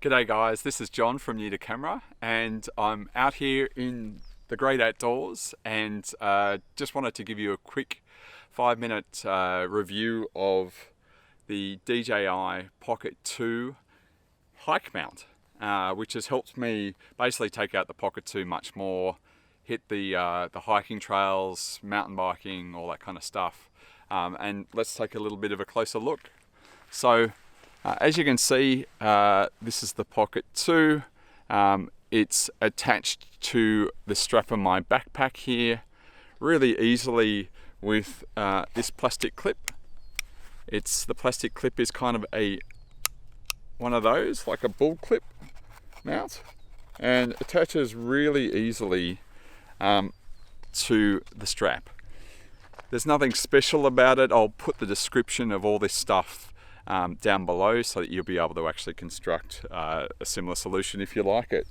G'day guys, this is John from New to Camera, and I'm out here in the great outdoors and just wanted to give you a quick 5-minute review of the DJI Pocket 2 hike mount, which has helped me basically take out the Pocket 2 much more, hit the hiking trails, mountain biking, all that kind of stuff. And let's take a little bit of a closer look. So as you can see, this is the Pocket 2. It's attached to the strap of my backpack here really easily with this plastic clip. The plastic clip is kind of one of those, like a bull clip mount, and attaches really easily to the strap. There's nothing special about it. I'll put the description of all this stuff down below so that you'll be able to actually construct a similar solution if you like it.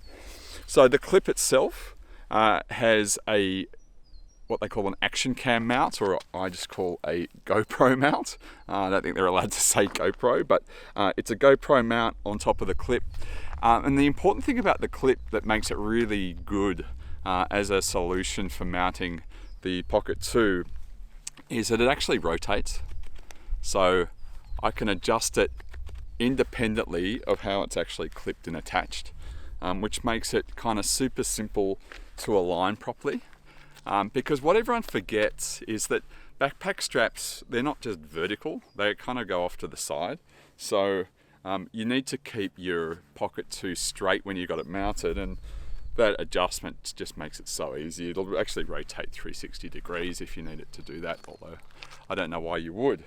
So the clip itself has what they call an action cam mount, or I just call a GoPro mount. I don't think they're allowed to say GoPro, but it's a GoPro mount on top of the clip. And the important thing about the clip that makes it really good as a solution for mounting the Pocket 2 is that it actually rotates. So I can adjust it independently of how it's actually clipped and attached, which makes it kind of super simple to align properly. Because what everyone forgets is that backpack straps, they're not just vertical, they kind of go off to the side. So you need to keep your Pocket 2 straight when you've got it mounted, and that adjustment just makes it so easy. It'll actually rotate 360 degrees if you need it to do that, although I don't know why you would.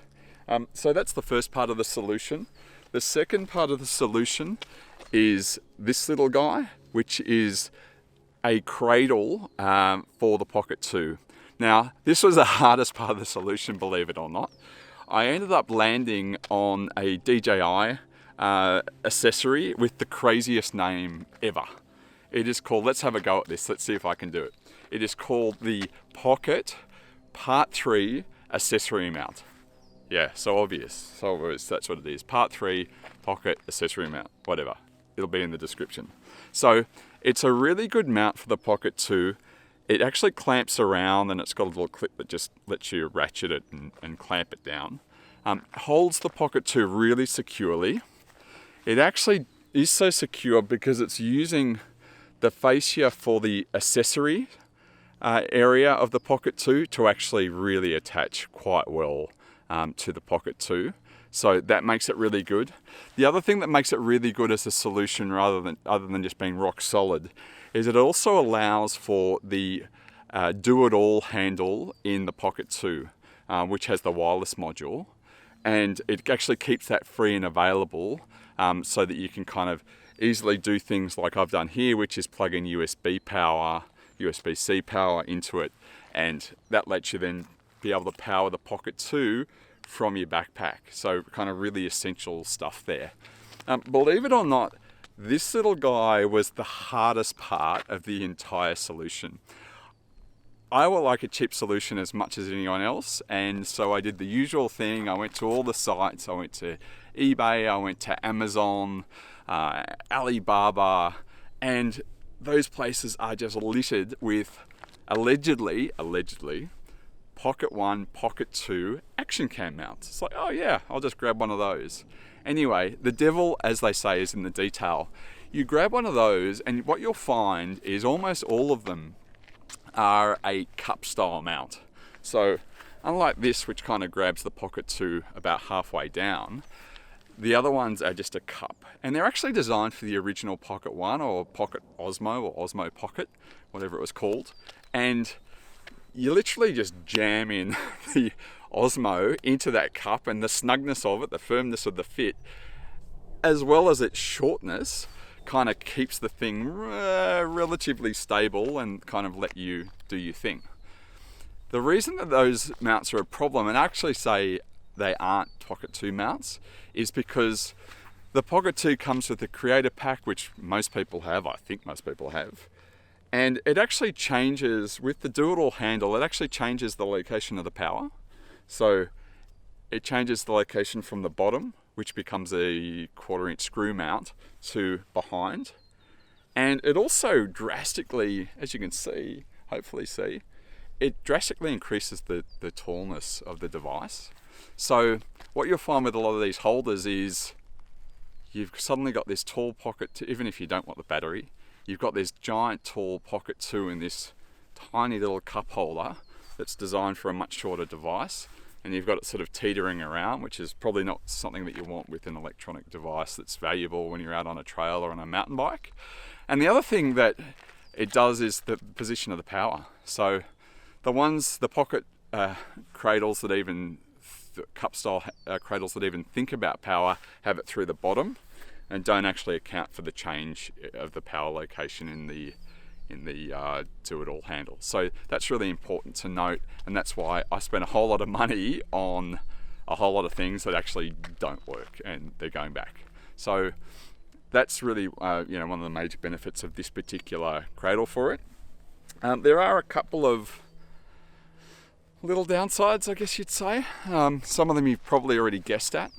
So that's the first part of the solution. The second part of the solution is this little guy, which is a cradle for the Pocket 2. Now, this was the hardest part of the solution, believe it or not. I ended up landing on a DJI accessory with the craziest name ever. It is called, let's have a go at this, let's see if I can do it. It is called the Pocket Part 3 Accessory Mount. Yeah, so obvious, that's what it is. Part 3 Pocket Accessory Mount, whatever. It'll be in the description. So it's a really good mount for the Pocket 2. It actually clamps around, and it's got a little clip that just lets you ratchet it and clamp it down. Holds the Pocket 2 really securely. It actually is so secure because it's using the fascia for the accessory area of the Pocket 2 to actually really attach quite well to the Pocket 2. So that makes it really good. The other thing that makes it really good as a solution, other than just being rock solid, is it also allows for the do-it-all handle in the Pocket 2, which has the wireless module, and it actually keeps that free and available so that you can kind of easily do things like I've done here, which is plug in USB-C power into it, and that lets you then be able to power the Pocket 2 from your backpack. So kind of really essential stuff there. Believe it or not, this little guy was the hardest part of the entire solution. I would like a cheap solution as much as anyone else, and so I did the usual thing. I went to all the sites. I went to eBay, I went to Amazon, Alibaba, and those places are just littered with allegedly Pocket 1, Pocket 2 action cam mounts. It's like, oh yeah, I'll just grab one of those. Anyway, the devil, as they say, is in the detail. You grab one of those, and what you'll find is almost all of them are a cup style mount. So unlike this, which kind of grabs the Pocket 2 about halfway down, the other ones are just a cup. And they're actually designed for the original Pocket 1 or Pocket Osmo or Osmo Pocket, whatever it was called. And you literally just jam in the Osmo into that cup, and the snugness of it, the firmness of the fit, as well as its shortness, kind of keeps the thing relatively stable and kind of let you do your thing. The reason that those mounts are a problem, and I actually say they aren't Pocket 2 mounts, is because the Pocket 2 comes with a creator pack, which most people have, I think most people have. And it actually changes, with the do-it-all handle, it actually changes the location of the power. So it changes the location from the bottom, which becomes a 1/4" screw mount, to behind. And it also drastically, as you can see, hopefully see, it drastically increases the tallness of the device. So what you'll find with a lot of these holders is you've suddenly got this tall pocket, even if you don't want the battery, you've got this giant tall pocket 2 in this tiny little cup holder that's designed for a much shorter device, and you've got it sort of teetering around, which is probably not something that you want with an electronic device that's valuable when you're out on a trail or on a mountain bike. And the other thing that it does is the position of the power. So the pocket cradles that even, cup style cradles that even think about power, have it through the bottom and don't actually account for the change of the power location in the do-it-all handle. So that's really important to note, and that's why I spent a whole lot of money on a whole lot of things that actually don't work and they're going back. So that's really one of the major benefits of this particular cradle for it. There are a couple of little downsides, I guess you'd say. Some of them you've probably already guessed at.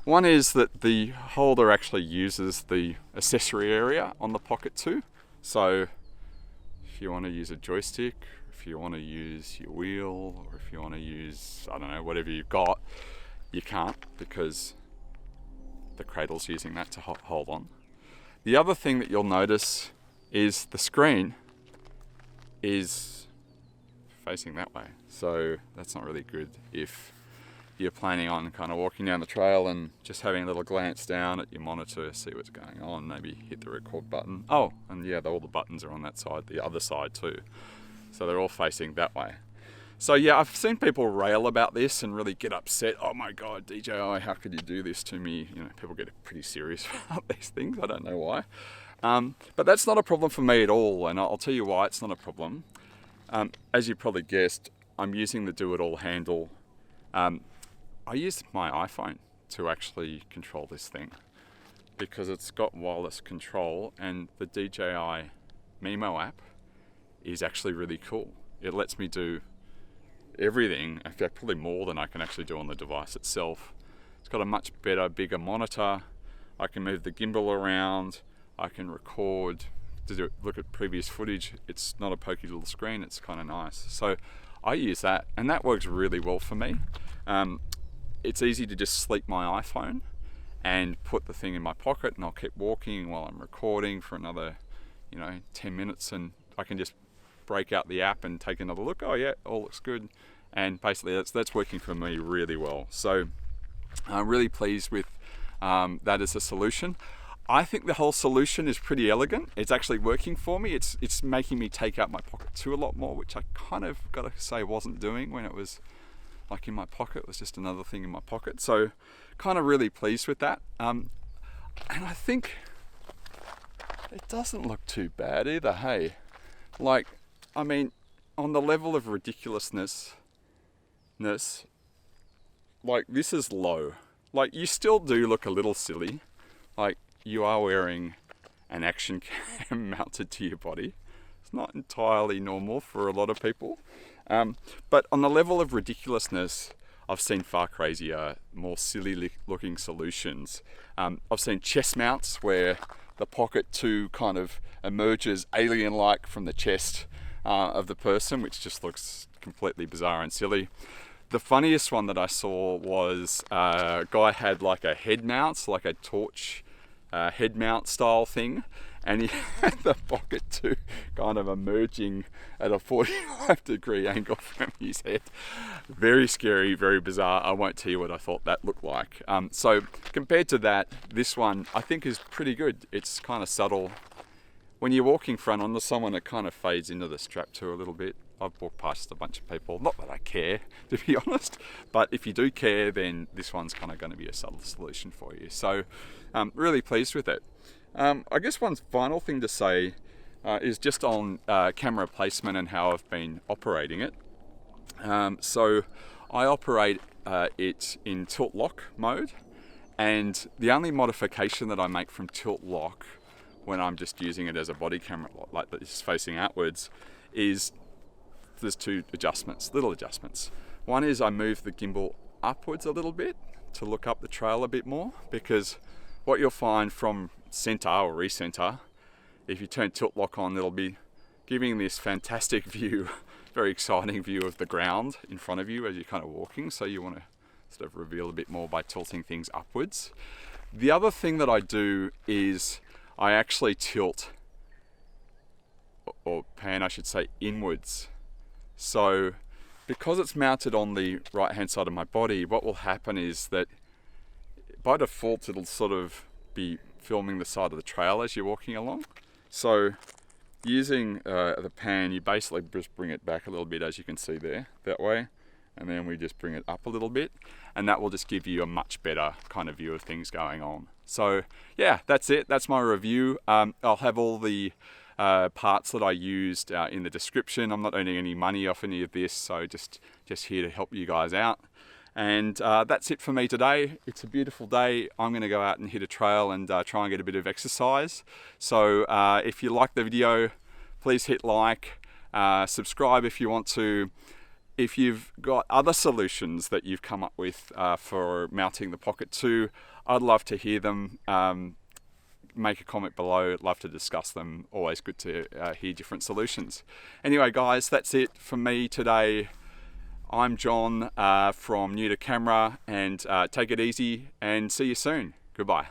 One is that the holder actually uses the accessory area on the Pocket 2. So if you want to use a joystick, if you want to use your wheel, or if you want to use, I don't know, whatever you've got, you can't, because the cradle's using that to hold on. The other thing that you'll notice is the screen is facing that way. So that's not really good if you're planning on kind of walking down the trail and just having a little glance down at your monitor, see what's going on, maybe hit the record button. Oh, and yeah, all the buttons are on that side, the other side too. So they're all facing that way. So yeah, I've seen people rail about this and really get upset. Oh my God, DJI, how could you do this to me? You know, people get pretty serious about these things. I don't know why. But that's not a problem for me at all, and I'll tell you why it's not a problem. As you probably guessed, I'm using the do-it-all handle. I use my iPhone to actually control this thing because it's got wireless control, and the DJI Mimo app is actually really cool. It lets me do everything, in fact probably more than I can actually do on the device itself. It's got a much better, bigger monitor. I can move the gimbal around. I can record, look at previous footage. It's not a pokey little screen, it's kind of nice. So I use that, and that works really well for me. It's easy to just sleep my iPhone and put the thing in my pocket, and I'll keep walking while I'm recording for another 10 minutes, and I can just break out the app and take another look. Oh yeah, all looks good. And basically that's working for me really well. So I'm really pleased with that as a solution. I think the whole solution is pretty elegant. It's actually working for me. It's making me take out my Pocket 2 a lot more, which I kind of got to say wasn't doing when it was like in my pocket. It was just another thing in my pocket. So kind of really pleased with that. And I think it doesn't look too bad either, hey? Like, I mean, on the level of ridiculousness, like this is low. Like you still do look a little silly. Like you are wearing an action cam mounted to your body. It's not entirely normal for a lot of people. But on the level of ridiculousness, I've seen far crazier, more silly looking solutions. I've seen chest mounts where the Pocket 2 kind of emerges alien-like from the chest of the person, which just looks completely bizarre and silly. The funniest one that I saw was a guy had like a head mount, like a torch head mount style thing, and he had the Pocket 2 kind of emerging at a 45-degree angle from his head. Very scary, very bizarre. I won't tell you what I thought that looked like. So compared to that, this one I think is pretty good. It's kind of subtle. When you're walking front onto someone, it kind of fades into the strap too a little bit. I've walked past a bunch of people, not that I care, to be honest, but if you do care, then this one's kind of going to be a subtle solution for you. So really pleased with it. I guess one final thing to say is just on camera placement and how I've been operating it. So I operate it in tilt lock mode, and the only modification that I make from tilt lock when I'm just using it as a body camera, like this facing outwards, is there's two adjustments, little adjustments. One is I move the gimbal upwards a little bit to look up the trail a bit more, because what you'll find from center or recenter, if you turn tilt lock on, it'll be giving this fantastic view, very exciting view of the ground in front of you as you're kind of walking. So you want to sort of reveal a bit more by tilting things upwards. The other thing that I do is I actually tilt, or pan I should say, inwards. So because it's mounted on the right hand side of my body, what will happen is that by default it'll sort of be filming the side of the trail as you're walking along. So using the pan, you basically just bring it back a little bit, as you can see there, that way, and then we just bring it up a little bit, and that will just give you a much better kind of view of things going on. So yeah, that's it. That's my review. I'll have all the parts that I used in the description. I'm not earning any money off any of this, so just here to help you guys out. And that's it for me today. It's a beautiful day. I'm going to go out and hit a trail and try and get a bit of exercise. So if you like the video, please hit like, subscribe if you want to. If you've got other solutions that you've come up with for mounting the Pocket 2, I'd love to hear them. Make a comment below. I'd love to discuss them. Always good to hear different solutions. Anyway, guys, that's it from me today. I'm John from New to Camera, and take it easy and see you soon. Goodbye.